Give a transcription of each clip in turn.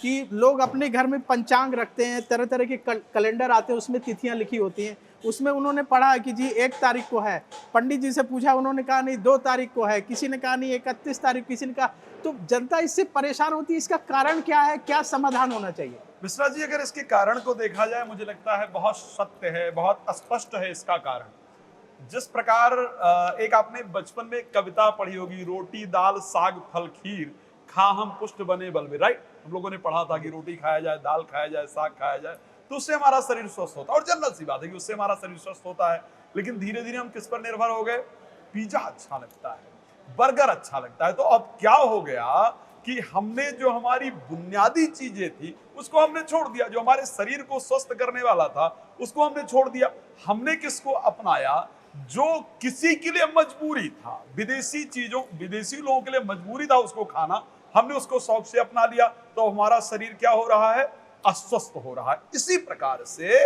कि लोग अपने घर में पंचांग रखते हैं, तरह तरह के कैलेंडर आते हैं, उसमें तिथियां लिखी होती हैं। उसमें उन्होंने पढ़ा कि जी 1 तारीख को है, पंडित जी से पूछा, उन्होंने कहा नहीं 2 तारीख को है, किसी ने कहा नहीं 31 तारीख, किसी ने कहा। तो जनता इससे परेशान होती है, इसका कारण क्या है, क्या समाधान होना चाहिए? मिश्रा जी, अगर इसके कारण को देखा जाए, मुझे लगता है बहुत सत्य है, बहुत स्पष्ट है इसका कारण। जिस प्रकार एक आपने बचपन में एक कविता पढ़ी होगी, रोटी दाल साग फल खीर खा हम पुष्ट बने बल में, राइट? हम लोगों ने पढ़ा था कि रोटी खाया जाए, दाल खाया जाए, साग खाया जाए, तो उससे हमारा शरीर स्वस्थ होता है। और जनरल सी बात है कि उससे हमारा शरीर स्वस्थ होता है। लेकिन धीरे धीरे हम किस पर निर्भर हो गए? पिज्जा अच्छा लगता है, बर्गर अच्छा लगता है। तो अब क्या हो गया कि हमने जो हमारी बुनियादी चीजें थी उसको हमने छोड़ दिया, जो हमारे शरीर को स्वस्थ करने वाला था उसको हमने छोड़ दिया। हमने किसको अपनाया? जो किसी के लिए मजबूरी था, विदेशी चीजों, विदेशी लोगों के लिए मजबूरी था उसको खाना, हमने उसको शौक से अपना लिया। तो हमारा शरीर क्या हो रहा है? अस्वस्थ हो रहा है। इसी प्रकार से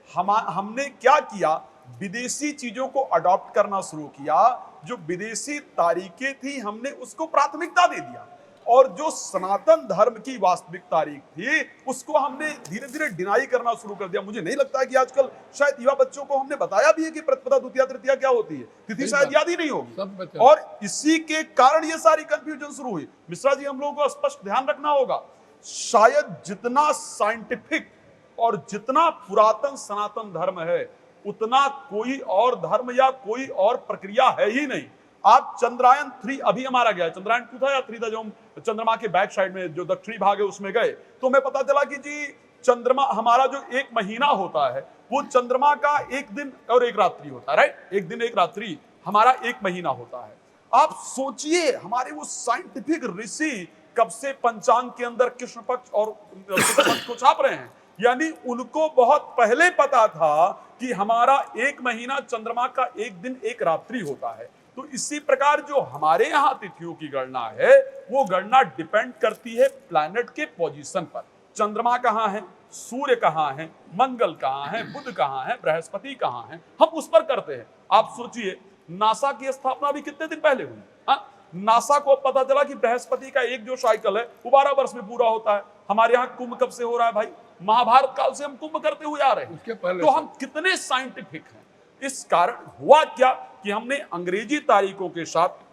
हमने क्या किया? विदेशी चीजों को अडॉप्ट करना शुरू किया। जो विदेशी तारीखें थी हमने उसको प्राथमिकता दे दिया, और जो सनातन धर्म की वास्तविक तारीख थी उसको हमने धीरे धीरे डिनाई करना शुरू कर दिया। मुझे नहीं लगता है कि आजकल शायद युवा बच्चों को हमने बताया भी है कि प्रतिपदा द्वितीया तृतीया क्या होती है, तिथि शायद याद ही नहीं होगी। और इसी के कारण ये सारी कंफ्यूजन शुरू हुई। मिश्रा जी, हम लोगों को स्पष्ट ध्यान रखना होगा, शायद जितना साइंटिफिक और जितना पुरातन सनातन धर्म है, उतना कोई और धर्म या कोई और प्रक्रिया है ही नहीं। आप चंद्रयान 3 अभी हमारा गया, चंद्रयान 2 था या 3 था, जो हम चंद्रमा के बैक साइड में जो दक्षिणी भाग है उसमें गए, तो हमें पता चला कि जी चंद्रमा, हमारा जो 1 महीना होता है वो चंद्रमा का 1 दिन और 1 रात्रि होता है, राइट? 1 दिन 1 रात्रि हमारा 1 महीना होता है। आप सोचिए, हमारे वो साइंटिफिक ऋषि कब से पंचांग के अंदर कृष्ण पक्ष और शुक्ल पक्ष को छाप रहे हैं। यानी उनको बहुत पहले पता था कि हमारा 1 महीना चंद्रमा का 1 दिन 1 रात्रि होता है। तो इसी प्रकार जो हमारे यहां तिथियों की गणना है, वो गणना डिपेंड करती है प्लैनेट के पोजीशन पर। चंद्रमा कहां है, सूर्य कहां है, मंगल कहां है, बुध कहां है, बृहस्पति कहां है, हम उस पर करते हैं। आप सोचिए, नासा की स्थापना भी कितने दिन पहले हुई? नासा को पता चला कि बृहस्पति का एक जो साइकिल है वो 12 वर्ष में पूरा होता है। हमारे यहाँ कुंभ कब से हो रहा है भाई? महाभारत काल से हम कुंभ करते हुए आ रहे हैं। तो हम कितने साइंटिफिक हैं। इस कारण हुआ क्या कि हमने अंग्रेजी तारीखों के साथ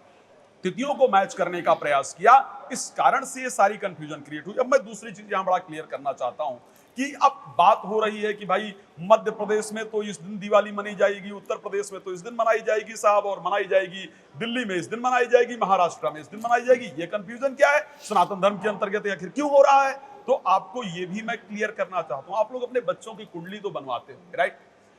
तिथियों को मैच करने का प्रयास किया। इस कारण से ये सारी कंफ्यूजन क्रिएट हुई। अब मैं दूसरी चीज यहां बड़ा क्लियर करना चाहता हूं कि अब बात हो रही है कि भाई मध्य प्रदेश में तो इस दिन दिवाली मनाई जाएगी, उत्तर प्रदेश में तो इस दिन मनाई जाएगी साहब, और मनाई जाएगी दिल्ली में इस दिन मनाई जाएगी, महाराष्ट्र में इस दिन मनाई जाएगी। ये कंफ्यूजन क्या है? सनातन धर्म के अंतर्गत आखिर क्यों हो रहा है? तो आपको ये भी मैं क्लियर करना चाहता हूं। आप लोग अपने बच्चों की कुंडली तो बनवाते हो, राइट?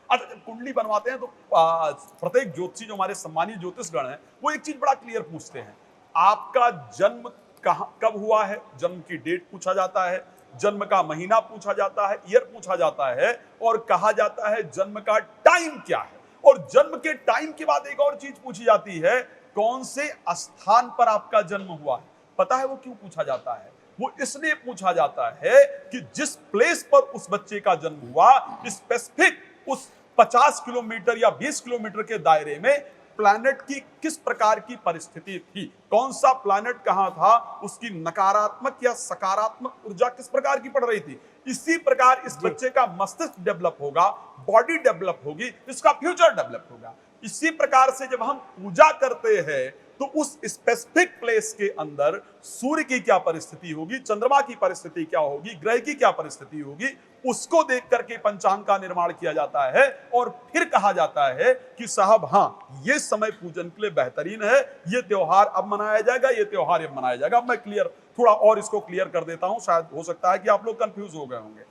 अच्छा, जब कुंडली बनवाते हैं तो प्रत्येक ज्योतिषी, जो हमारे सम्मानित ज्योतिषगण हैं, वो एक चीज बड़ा क्लियर पूछते हैं, आपका जन्म कहां कब हुआ है? जन्म की डेट पूछा जाता है, जन्म का महीना पूछा जाता है, ईयर पूछा जाता है, और कहा जाता है जन्म का टाइम क्या है। और जन्म के टाइम के बाद एक और चीज पूछी जाती है, कौन से स्थान पर आपका जन्म हुआ है। पता है वो क्यों पूछा जाता है? वो इसलिए पूछा जाता है कि जिस प्लेस पर उस बच्चे का जन्म हुआ, स्पेसिफिक उस 50 किलोमीटर या 20 किलोमीटर के दायरे में प्लैनेट की किस प्रकार की परिस्थिति थी, कौन सा प्लैनेट कहां था, उसकी नकारात्मक या सकारात्मक ऊर्जा किस प्रकार की पड़ रही थी। इसी प्रकार इस बच्चे का मस्तिष्क डेवलप होगा, बॉडी डेवलप होगी, इसका फ्यूचर डेवलप होगा। इसी प्रकार से जब हम पूजा करते हैं तो उस स्पेसिफिक प्लेस के अंदर सूर्य की क्या परिस्थिति होगी, चंद्रमा की परिस्थिति क्या होगी, ग्रह की क्या परिस्थिति होगी, उसको देख करके पंचांग का निर्माण किया जाता है। और फिर कहा जाता है कि साहब हाँ, ये समय पूजन के लिए बेहतरीन है, ये त्योहार अब मनाया जाएगा, ये त्योहार अब मनाया जाएगा। अब मैं थोड़ा और इसको क्लियर कर देता हूं, शायद हो सकता है कि आप लोग कंफ्यूज हो गए होंगे।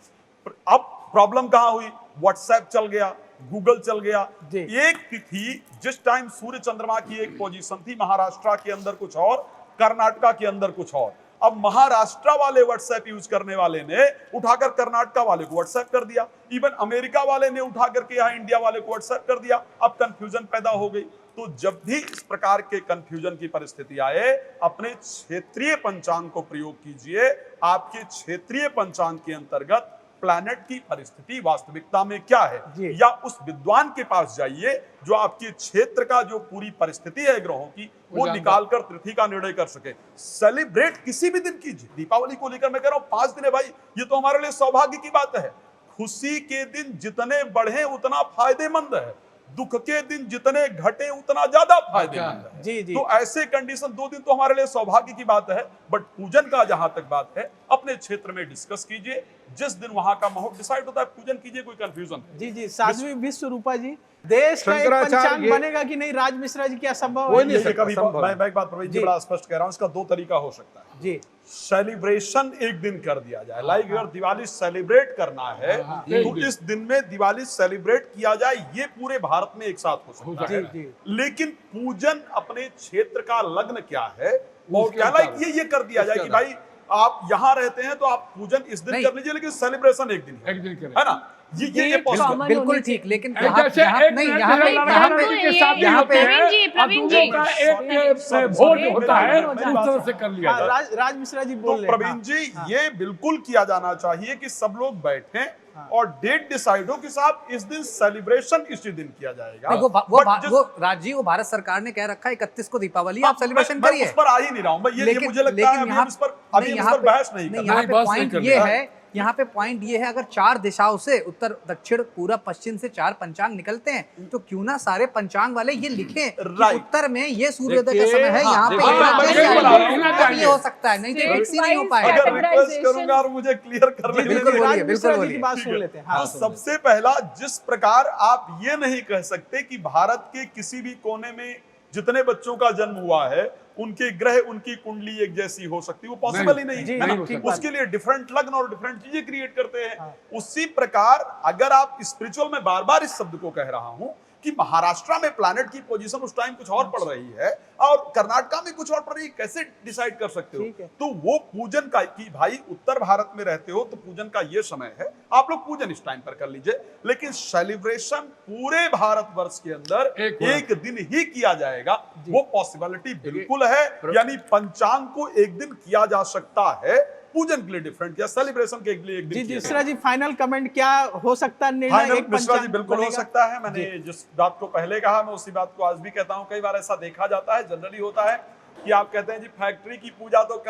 अब प्रॉब्लम कहां हुई? व्हाट्सएप चल गया, गूगल चल गया। एक तिथि जिस टाइम सूर्य चंद्रमा की एक पोजीशन थी, महाराष्ट्र के अंदर कुछ और, कर्नाटका के अंदर कुछ और। अब महाराष्ट्र वाले व्हाट्सएप यूज करने वाले ने उठाकर कर्नाटका वाले को व्हाट्सएप कर दिया, इवन अमेरिका वाले ने उठाकर के यहां इंडिया वाले को व्हाट्सएप कर दिया। अब कंफ्यूजन पैदा हो गई। तो जब भी इस प्रकार के कंफ्यूजन की परिस्थिति आए, अपने क्षेत्रीय पंचांग को प्रयोग कीजिए। आपके क्षेत्रीय पंचांग के अंतर्गत प्लैनेट की परिस्थिति वास्तविकता में क्या है, जी। या उस विद्वान के पास जाइए जो आपके क्षेत्र का जो पूरी परिस्थिति है ग्रहों की वो निकालकर तिथि का निर्णय कर सके। सेलिब्रेट किसी भी दिन कीजिए। दीपावली को लेकर मैं कह रहा हूं 5 दिन है भाई, ये तो हमारे लिए सौभाग्य की बात है। खुशी के दिन जितने बढ़े उतना फायदेमंद है, दुख के दिन जितने घटे उतना ज्यादा फायदेमंद है। जी जी। तो ऐसे कंडीशन 2 दिन तो हमारे लिए सौभाग्य की बात है, बट पूजन का जहां तक बात है अपने क्षेत्र में डिस्कस कीजिए। जिस दिन वहां का माहौल डिसाइड होता है पूजन कीजिए, कोई कंफ्यूजन है। जी जी। साध्वी विश्व रूपा जी, देश का एक शंकराचार्य पंचांग बनेगा कि नहीं राज मिश्रा जी, क्या संभव कोई है? नहीं ये कभी संभव है। मैं एक बात प्रवीण जी जी। बड़ा स्पष्ट कह रहा हूं, इसका 2 तरीका हो सकता है। जी सेलिब्रेशन एक दिन कर दिया जाए, लाइक अगर दिवाली सेलिब्रेट करना है तो इस दिन में दिवाली सेलिब्रेट किया जाए, ये पूरे भारत में एक साथ हो सकता जी है। जी। लेकिन पूजन अपने क्षेत्र का लग्न क्या है और क्या, लाइक ये कर दिया जाए कि भाई आप यहाँ रहते हैं तो आप पूजन इस दिन कर लीजिए, लेकिन सेलिब्रेशन एक दिन एक दिन करें। है ना। ये possible। बिल्कुल ठीक, लेकिन जैसे यहाँ एक नहीं, मिनट यहाँ पे लड़का के साथ यहाँ पे प्रवीण जी का एक वोट होता है उस तरह से कर लिया हाँ, जाए। राज मिश्रा जी तो बोल रहे हैं। प्रवीण जी ये बिल्कुल किया जाना चाहिए कि सब लोग बैठें और डेट डिसाइड हो कि साहब इस दिन सेलिब्रेशन इसी दिन किया जाएगा। नहीं, But वो राजीव, वो भारत सरकार ने कह रखा है 31 को दीपावली, आप सेलिब्रेशन मैं करिए। उस पर आ ही नहीं रहा हूं मैं, ये मुझे लगता है अभी हम इस पर बहस नहीं कर यहाँ नहीं, पे बहस नहीं पॉइंट करनी। ये है, यहाँ पे पॉइंट ये है, अगर 4 दिशाओं से उत्तर दक्षिण पूरब पश्चिम से 4 पंचांग निकलते हैं तो क्यों ना सारे पंचांग वाले ये लिखें कि Right। उत्तर में ये सूर्योदय का देखिए, समय है, यहाँ पे देखिए, ये मैं चेंज यही आएगा। बता रहा हूँ, तब ये हो सकता है, नहीं तो फिक्स ही नहीं हो पाएगा। अगर रिक्वेस्ट करूंगा और मुझे क्लियर करने बिल्कुल दीजिए। बोलिए, राज मिश्रा जी बोलिए। की बात सुन लेते हैं। तो हाँ सबसे पहला, जिस प्रकार आप ये नहीं कह सकते कि भारत के किसी भी कोने में जितने बच्चों का जन्म हुआ है उनके ग्रह उनकी कुंडली एक जैसी हो सकती है, वो पॉसिबल ही नहीं जी, है नहीं ना। हो सकता। उसके लिए डिफरेंट लग्न और डिफरेंट चीजें क्रिएट करते हैं। उसी प्रकार अगर आप स्पिरिचुअल में बार बार इस शब्द को कह रहा हूं कि महाराष्ट्र में प्लैनेट की पोजीशन उस टाइम कुछ और पड़ रही है और कर्नाटका में कुछ और पड़ रही है, कैसे डिसाइड कर सकते ठीक है। हो? तो वो पूजन का कि भाई उत्तर भारत में रहते हो तो पूजन का ये समय है, आप लोग पूजन इस टाइम पर कर लीजिए। लेकिन सेलिब्रेशन पूरे भारतवर्ष के अंदर एक दिन ही किया जाएगा, वो पॉसिबिलिटी बिल्कुल है। यानी पंचांग को एक दिन किया जा सकता है, पूजन के लिए डिफरेंट किया, सेलिब्रेशन के लिए एक दिन जी किया मिश्रा जी, फाइनल कमेंट क्या हो सकता है? निर्णय फाइनल एक मिश्रा जी पंचांग बिल्कुल हो बनेगा? सकता है। मैंने जिस बात को पहले कहा मैं उसी बात को आज भी कहता हूं। कई बार ऐसा देखा जाता है, जनरली होता है कि आप कहते हैं जी फैक्ट्री की पूजा तो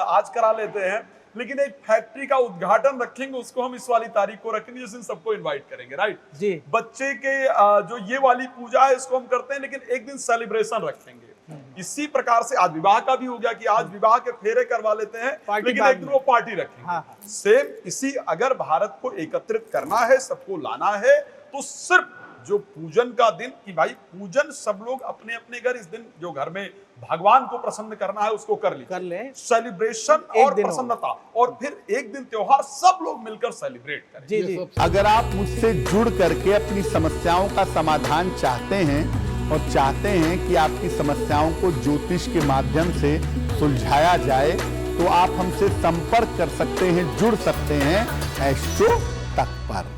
आज करा लेते हैं, लेकिन एक फैक्ट्री का उद्घाटन रखेंगे, उसको हम इस वाली तारीख को रखेंगे जिस दिन सबको इनवाइट करेंगे, राइट जी। बच्चे के जो ये वाली पूजा है इसको हम करते हैं, लेकिन एक दिन सेलिब्रेशन रखेंगे। इसी प्रकार से आज विवाह का भी हो गया कि आज विवाह के फेरे करवा लेते हैं, पार्टी लेकिन बाद एक दिन में। वो पार्टी रखेंगे। हाँ। सेम इसी, अगर भारत को एकत्रित करना है, सबको लाना है, तो सिर्फ जो पूजन का दिन कि भाई पूजन सब लोग अपने अपने घर इस दिन जो घर में भगवान को प्रसन्न करना है उसको कर ले। सेलिब्रेशन एक और दिन हो। प्रसन्नता, और फिर एक दिन त्योहार सब लोग मिलकर सेलिब्रेट करें। जी जी। अगर आप मुझसे जुड़ करके अपनी समस्याओं का समाधान चाहते हैं और चाहते हैं कि आपकी समस्याओं को ज्योतिष के माध्यम से सुलझाया जाए, तो आप हमसे संपर्क कर सकते हैं, जुड़ सकते हैं एस्ट्रो तक पर।